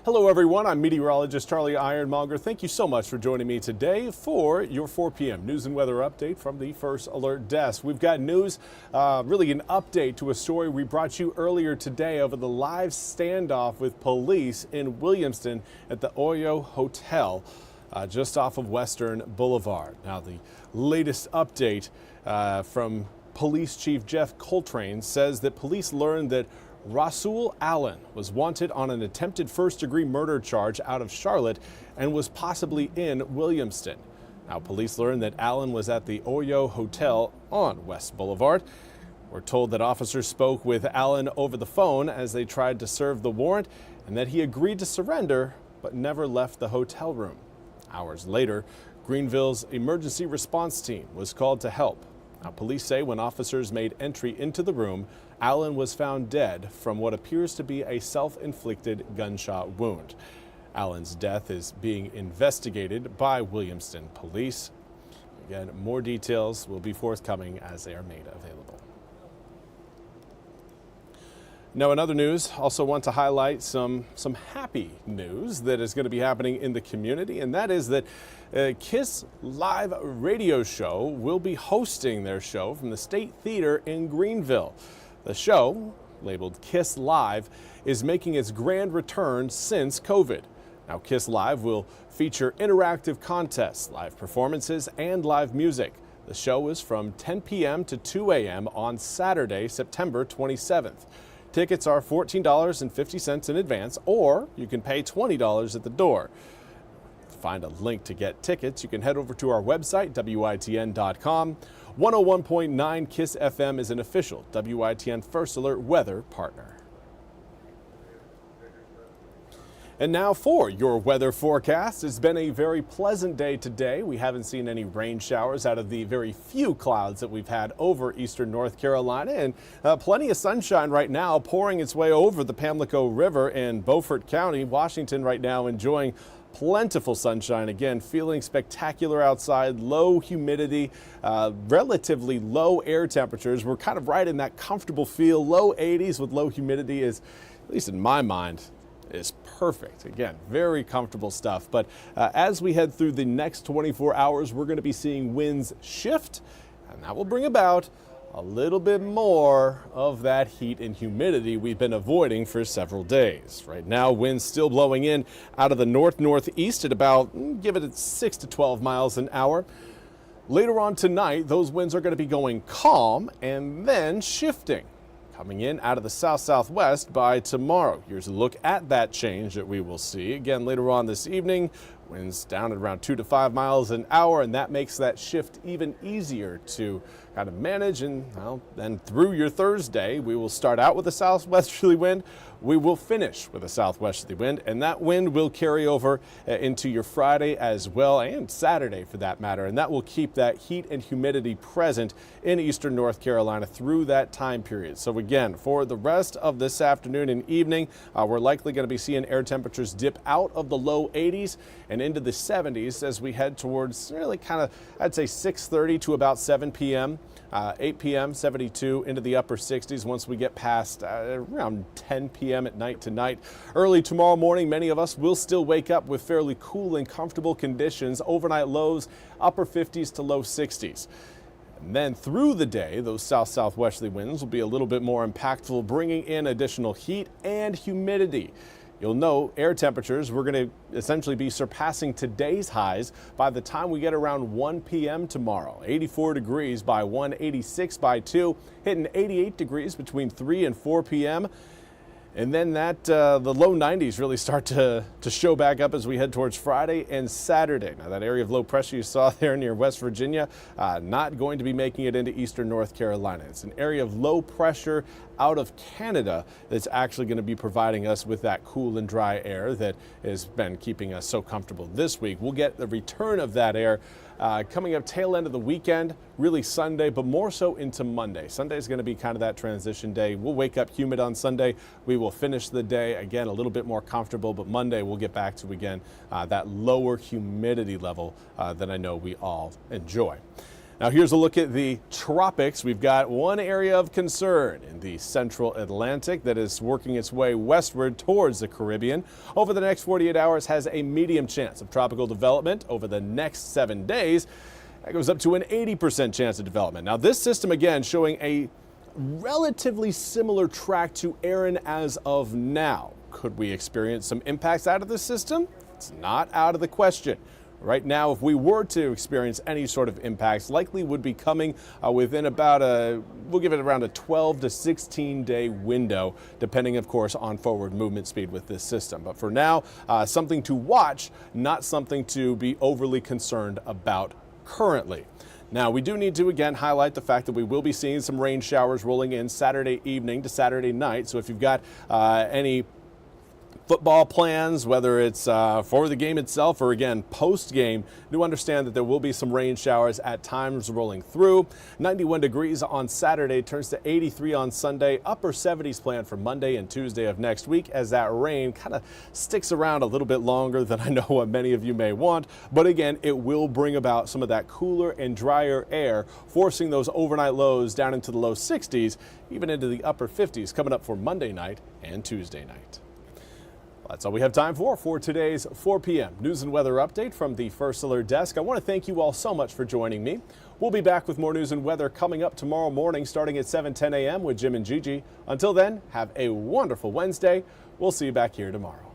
Hello everyone, I'm meteorologist Charlie Ironmonger. Thank you so much for joining me today for your 4 p.m. news and weather update from the First Alert Desk. We've got news, really an update to a story we brought you earlier today over the live standoff with police in Williamston at the Oyo Hotel just off of Western Boulevard. Now the latest update from Police Chief Jeff Coltrane says that police learned that Rasul Allen was wanted on an attempted first-degree murder charge out of Charlotte and was possibly in Williamston. Now, police learned that Allen was at the Oyo Hotel on West Boulevard. We're told that officers spoke with Allen over the phone as they tried to serve the warrant and that he agreed to surrender but never left the hotel room. Hours later, Greenville's emergency response team was called to help. Now, police say when officers made entry into the room, Allen was found dead from what appears to be a self-inflicted gunshot wound. Allen's death is being investigated by Williamston police. Again, more details will be forthcoming as they are made available. Now, in other news, also want to highlight some happy news that is going to be happening in the community, and that is that KISS Live radio show will be hosting their show from the State Theater in Greenville. The show, labeled KISS Live, is making its grand return since COVID. Now, KISS Live will feature interactive contests, live performances, and live music. The show is from 10 p.m. to 2 a.m. on Saturday, September 27th. Tickets are $14.50 in advance, or you can pay $20 at the door. To find a link to get tickets, you can head over to our website, WITN.com. 101.9 KISS FM is an official WITN First Alert weather partner. And now for your weather forecast. It's been a very pleasant day today. We haven't seen any rain showers out of the very few clouds that we've had over eastern North Carolina, and plenty of sunshine right now pouring its way over the Pamlico River in Beaufort County. Washington right now enjoying plentiful sunshine. Again, feeling spectacular outside, low humidity, relatively low air temperatures. We're kind of right in that comfortable feel. Low 80s with low humidity is, at least in my mind, is perfect. Again, very comfortable stuff. But as we head through the next 24 hours, we're going to be seeing winds shift, and that will bring about a little bit more of that heat and humidity we've been avoiding for several days. Right now, winds still blowing in out of the north-northeast at about, give it 6 to 12 miles an hour. Later on tonight, those winds are going to be going calm and then shifting, coming in out of the south-southwest by tomorrow. Here's a look at that change that we will see. Again, later on this evening, winds down at around 2 to 5 miles an hour, and that makes that shift even easier to kind of manage. And well, then through your Thursday, we will start out with a southwesterly wind. We will finish with a southwesterly wind, and that wind will carry over into your Friday as well, and Saturday for that matter, and that will keep that heat and humidity present in eastern North Carolina through that time period. So again, for the rest of this afternoon and evening, we're likely going to be seeing air temperatures dip out of the low 80s and into the 70s as we head towards really kind of, I'd say 6:30 to about 7 p.m. 8 p.m. 72 into the upper 60s once we get past around 10 p.m. at night tonight. Early tomorrow morning, many of us will still wake up with fairly cool and comfortable conditions. Overnight lows, upper 50s to low 60s. And then through the day, those south-southwesterly winds will be a little bit more impactful, bringing in additional heat and humidity. You'll know air temperatures, we're going to essentially be surpassing today's highs by the time we get around 1 p.m. tomorrow. 84 degrees by 1, 86 by 2, hitting 88 degrees between 3 and 4 p.m. And then the low 90s really start to show back up as we head towards Friday and Saturday. Now, that area of low pressure you saw there near West Virginia, not going to be making it into eastern North Carolina. It's an area of low pressure out of Canada that's actually going to be providing us with that cool and dry air that has been keeping us so comfortable this week. We'll get the return of that air coming up tail end of the weekend, really Sunday, but more so into Monday. Sunday is going to be kind of that transition day. We'll wake up humid on Sunday. We will finish the day, again, a little bit more comfortable, but Monday we'll get back to, again, that lower humidity level that I know we all enjoy. Now here's a look at the tropics. We've got one area of concern in the central Atlantic that is working its way westward towards the Caribbean. Over the next 48 hours has a medium chance of tropical development. Over the next 7 days, that goes up to an 80% chance of development. Now this system again showing a relatively similar track to Aaron as of now. Could we experience some impacts out of this system? It's not out of the question. Right now, if we were to experience any sort of impacts, likely would be coming within about we'll give it around a 12 to 16 day window, depending, of course, on forward movement speed with this system. But for now, something to watch, not something to be overly concerned about currently. Now, we do need to again highlight the fact that we will be seeing some rain showers rolling in Saturday evening to Saturday night. So if you've got any football plans, whether it's for the game itself or again post-game, do understand that there will be some rain showers at times rolling through. 91 degrees on Saturday, turns to 83 on Sunday, upper 70s planned for Monday and Tuesday of next week as that rain kind of sticks around a little bit longer than I know what many of you may want. But again, it will bring about some of that cooler and drier air, forcing those overnight lows down into the low 60s, even into the upper 50s coming up for Monday night and Tuesday night. That's all we have time for today's 4 p.m. news and weather update from the First Alert Desk. I want to thank you all so much for joining me. We'll be back with more news and weather coming up tomorrow morning starting at 7:10 a.m. with Jim and Gigi. Until then, have a wonderful Wednesday. We'll see you back here tomorrow.